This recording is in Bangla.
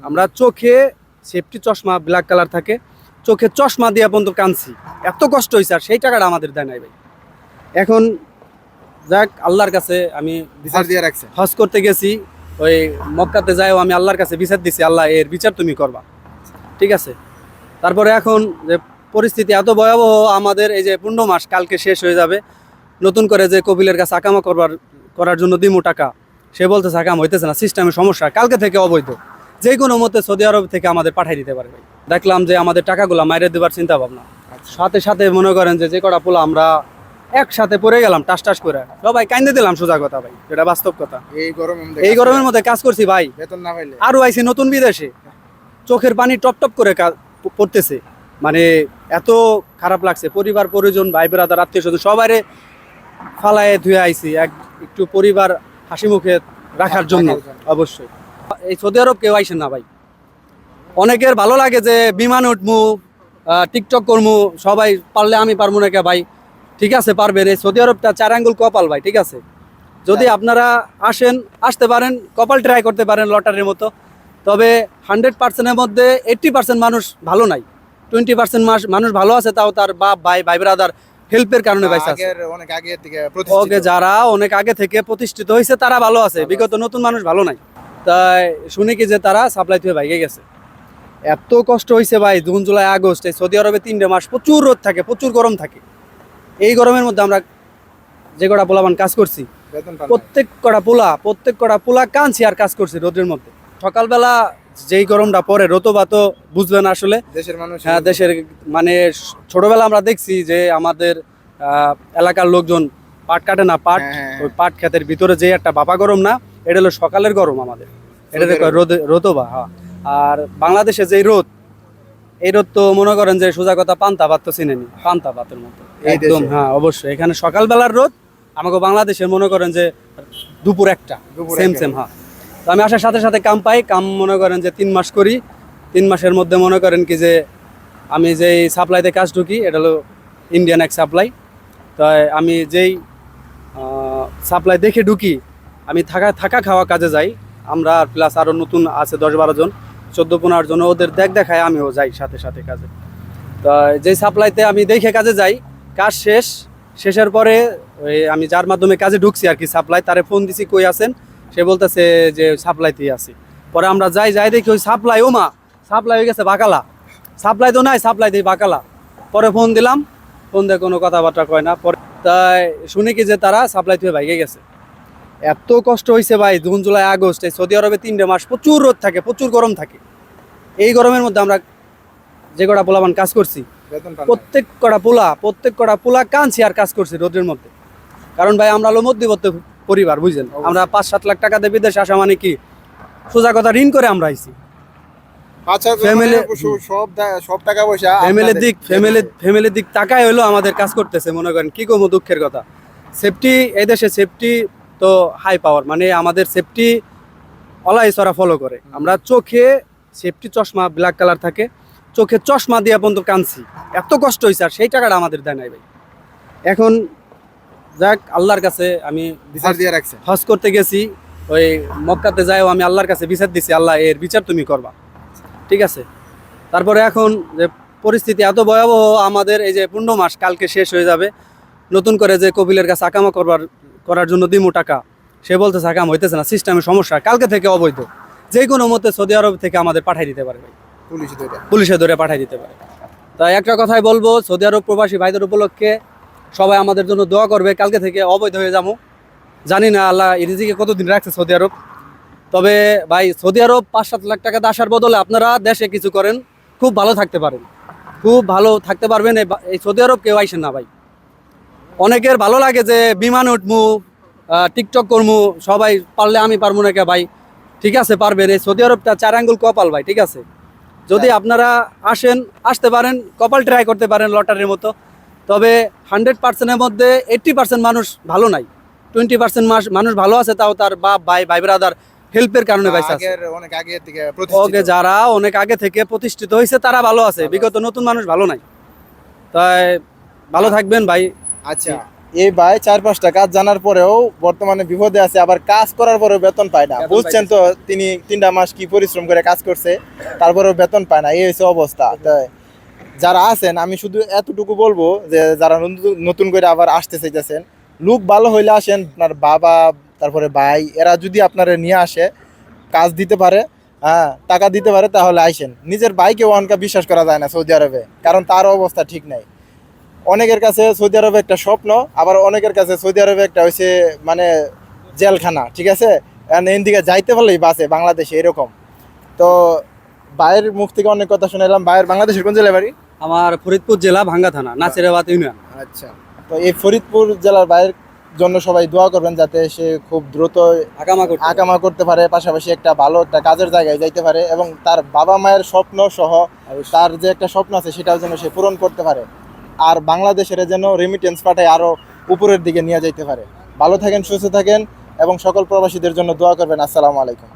আমরা চোখে সেফটি চশমা ব্ল্যাক কালার থাকে, চোখে চশমা দিয়ে পর্যন্ত কাঁদছি, এত কষ্ট হয়েছে, আর সেই টাকাটা আমাদের দেয় নাই ভাই। এখন যাক, আল্লাহর কাছে আমি বিচার দিয়ে রাখছে। হজ করতে গেছি, ওই মক্কাতে যাইও আমি আল্লাহর কাছে বিচার দিছি, আল্লাহ এর বিচার তুমি করবা, ঠিক আছে। তারপরে এখন যে পরিস্থিতি এত ভয়াবহ, আমাদের এই যে 15 মাস কালকে শেষ হয়ে যাবে, নতুন করে যে কপিলের কাছে আকামা করার জন্য দিমু টাকা, সে বলতেছে আকাম হইতেছে না, সিস্টেমের সমস্যা, কালকে থেকে অবৈধ, যে কোনো মতে সৌদি আরব থেকে আমাদের পাঠিয়ে দিতে পারে ভাই। দেখলাম যে আমাদের টাকাগুলো মাইরে দেবার চিন্তা ভাবনা, সাথে সাথে মনে করেন যে কটা পোলা আমরা একসাথে পড়ে গেলাম টাস টাস করে, সবাই কাইন্দে দিলাম, সোজা কথা ভাই, এটা বাস্তব কথা। এই গরমের মধ্যে কাজ করছি ভাই, বেতন না পাইলে আরো আইছি নতুন বিদেশে, চোখের পানি টপ টপ করে পড়তেছে, মানে এত খারাপ লাগছে। পরিবার পরিজন ভাই ব্রাদার আত্মীয় স্বজন সবাই ফালায় ধুয়ে আইছি একটু পরিবার হাসি মুখে রাখার জন্য। অবশ্যই এই সৌদি আরব কেউ আইসেন না ভাই, অনেকের ভালো লাগে যে বিমানে উঠমু, টিকটক করমু, সবাই পারলে আমি পারবো না কে ভাই, ঠিক আছে পারবেন, এই সৌদি আরবটা 4 আঙ্গুল কপাল ভাই, ঠিক আছে। যদি আপনারা আসতে পারেন, কপাল ট্রাই করতে পারেন লটারির মতো, তবে 100%-এর মধ্যে 80% মানুষ ভালো নাই, 20% মানুষ ভালো আছে, তাও তার বাপ ভাই ব্রাদার হেল্পের কারণে পাইছে। অনেক আগে থেকে যারা অনেক আগে থেকে প্রতিষ্ঠিত হয়েছে তারা ভালো আছে, বিগত নতুন মানুষ ভালো নাই। তাই শুনি কি যে তারা সাপ্লাই থেকে ভাইগে গেছে, এত কষ্ট হয়েছে ভাই। জুন জুলাই আগস্ট এই সৌদি আরবে 3 মাস প্রচুর রোদ থাকে, প্রচুর গরম থাকে। এই গরমের মধ্যে আমরা যে কটা পোলাবান কাজ করছি, প্রত্যেক কটা পোলা কাঁদছি আর কাজ করছি রোদের মধ্যে। সকালবেলা যেই গরমটা পরে, রতবা তো বুঝবেন আসলে দেশের মানুষ, হ্যাঁ দেশের, মানে ছোটবেলা আমরা দেখছি যে আমাদের এলাকার লোকজন পাট কাটে না, ওই পাট ক্ষেতের ভিতরে যে একটা বাপা গরম না, এটা হলো সকালের গরম আমাদের, এটা রতবা। হ্যাঁ, আর বাংলাদেশে যেই রোদ, এই রোদ তো মনে করেন যে সোজা কথা পান্তা ভাত তো চিনেনি, পান্তা ভাতের মতো একদম। হ্যাঁ অবশ্যই, এখানে সকালবেলার রোদ আমাকে বাংলাদেশে মনে করেন যে দুপুর একটা সেম। হ্যাঁ, তো আমি আসার সাথে সাথে কাম পাই, কাম মনে করেন যে 3 মাস করি। 3 মাসের মধ্যে মনে করেন কি যে আমি যেই সাপ্লাইতে কাজ ঢুকি, এটা হলো ইন্ডিয়ান এক সাপ্লাই। তাই আমি যেই সাপ্লাই দেখে ঢুকি, আমি থাকা খাওয়া কাজে যাই, আমরা প্লাস আরও নতুন আছে 10-12 জন, 14-15 জন, ওদের দেখায় আমিও যাই সাথে সাথে কাজে। তো যেই সাপ্লাইতে আমি দেখে কাজে যাই, কাজ শেষের পরে ওই আমি যার মাধ্যমে কাজে ঢুকছি আর কি সাপ্লাই, তারে ফোন দিছি কই আছেন, সে বলতেছে যে সাপ্লাইতেই আছি। পরে আমরা যাই দেখি ওই সাপ্লাই, ওমা সাপ্লাই হয়ে গেছে বাকালা, সাপ্লাই তো নাই, সাপ্লাই দিই বাকালা। পরে ফোন দিলাম, ফোন দিয়ে কোনো কথাবার্তা কয় না। পরে তাই শুনি কি যে তারা সাপ্লাই থেকে ভাইগে গেছে, এত কষ্ট হয়েছে ভাই। জুন জুলাই আগস্ট এই সৌদি আরবে 3 মাস প্রচুর রোদ থাকে, প্রচুর গরম থাকে। এই গরমের মধ্যে আমরা যে কটা পোলাবান কাজ করছি, প্রত্যেক কটা পোলা কাঁদছি আর কাজ করছি রোদের মধ্যে। কারণ ভাই আমরা হলো মধ্যবিত্ত পরিবার, বুঝছেন, আমরা 5-7 লাখ টাকা দিয়ে বিদেশে আসা মানে কি, সোজা কথা ঋণ করে আমরা আইছি। ফ্যামিলির দিক টাকায় হইলো আমাদের কাজ করতেছে, মনে করেন কি কমো দুঃখের কথা। সেফটি এই দেশে সেফটি তো হাই পাওয়ার, মানে আমাদের সেফটি অলাইসরা ফলো করে। আমরা চোখে সেফটি চশমা ব্ল্যাক কালার থাকে, চোখে চশমা দিয়ে পর্যন্ত কাঁদছি, এত কষ্ট হয়েছে, আর সেই টাকাটা আমাদের দেয় নাই ভাই। এখন যাক, আল্লাহর কাছে আমি বিচার দিয়ে রাখছে। হজ করতে গেছি, ওই মক্কাতে যাইও আমি আল্লাহর কাছে বিচার দিছি, আল্লাহ এর বিচার তুমি করবা, ঠিক আছে। তারপরে এখন যে পরিস্থিতি এত ভয়াবহ, আমাদের এই যে 15 মাস কালকে শেষ হয়ে যাবে, নতুন করে যে কপিলের কাছে আকামা করার জন্য দিমু টাকা, সে বলতেছে আকাম হইতেছে না, সিস্টেমের সমস্যা, কালকে থেকে অবৈধ, যে কোনো মতে সৌদি আরব থেকে আমাদের পাঠিয়ে দিতে পারে ভাই, পুলিশে ধরে পাঠিয়ে দিতে পারে। তাই একটা কথাই বলবো, সৌদি আরব প্রবাসী ভাইদের উপলক্ষে সবাই আমাদের জন্য দোয়া করবে, কালকে থেকে অবৈধ হয়ে যাবো। জানি না আল্লাহ রিজিকে কতদিন রাখছে সৌদি আরব, তবে ভাই সৌদি আরব 5-7 লাখ টাকা আসার বদলে আপনারা দেশে কিছু করেন, খুব ভালো থাকতে পারেন, খুব ভালো থাকতে পারবেন। এই সৌদি আরব কেউ আইসেন না ভাই, অনেকের ভালো লাগে যে বিমানে উঠমু, টিকটক করমু, সবাই পারলে আমি পারবো না কে ভাই, ঠিক আছে পারবেন, এই সৌদি আরবটা 4 আঙ্গুল কপাল ভাই, ঠিক আছে। যদি আপনারা আসতে পারেন, কপাল ট্রাই করতে পারেন লটারির মতো, তবে 100%-এর মধ্যে 80% মানুষ ভালো নাই, 20% মানুষ ভালো আছে, তাও তার বাপ ভাই ব্রাদার হেল্পের কারণে পাইছে। যারা অনেক আগে থেকে প্রতিষ্ঠিত হয়েছে তারা ভালো আছে, বিগত নতুন মানুষ ভালো নাই। তাই ভালো থাকবেন ভাই। আচ্ছা। এই ভাই 4-5টা কাজ জানার পরেও বর্তমানে বিপদে আছে, আবার কাজ করার পরেও বেতন পায় না। বেতন বুঝছেন তো তিনি 3টা মাস কি পরিশ্রম করে কাজ করছে, তারপরেও বেতন পায় না, এই হচ্ছে অবস্থা। তাই যারা আছেন আমি শুধু এতটুকু বলবো যে যারা নতুন করে আবার আসতে চাইতেছেন, লোক ভালো হইলে আসেন, আপনার বাবা তারপরে ভাই এরা যদি আপনারা নিয়ে আসে, কাজ দিতে পারে, হ্যাঁ টাকা দিতে পারে, তাহলে আইসেন। নিজের ভাইকে ওয়ানকা বিশ্বাস করা যায় না সৌদি আরবে, কারণ তার অবস্থা ঠিক নাই। অনেকের কাছে সৌদি আরবে একটা স্বপ্ন, আবার অনেকের কাছে সৌদি আরবে একটা হয়েছে মানে জেলখানা, ঠিক আছে। এদিকে যাইতে পারলেই বাসে বাংলাদেশে এরকম। তো ভাইয়ের মুখ থেকে অনেক কথা শুনেলাম। ভাইয়ের বাংলাদেশের কোন জেলায় বাড়ি? আমার ফরিদপুর জেলা ভাঙ্গা থানা নাসিরাবাদ ইউনিয়ন। আচ্ছা, তো এই ফরিদপুর জেলার ভাইয়ের জন্য সবাই দোয়া করবেন, যাতে সে খুব দ্রুত আকামা করতে পারে, পাশাপাশি একটা ভালো একটা কাজের জায়গায় যাইতে পারে, এবং তার বাবা মায়ের স্বপ্ন সহ তার যে একটা স্বপ্ন আছে সেটাও যেন সে পূরণ করতে পারে, আর বাংলাদেশের যেন রেমিটেন্স পাঠায় আরো উপরের দিকে নিয়ে যাইতে পারে। ভালো থাকেন, সুস্থ থাকেন, এবং সকল প্রবাসীদের জন্য দোয়া করবেন। আসসালামু আলাইকুম।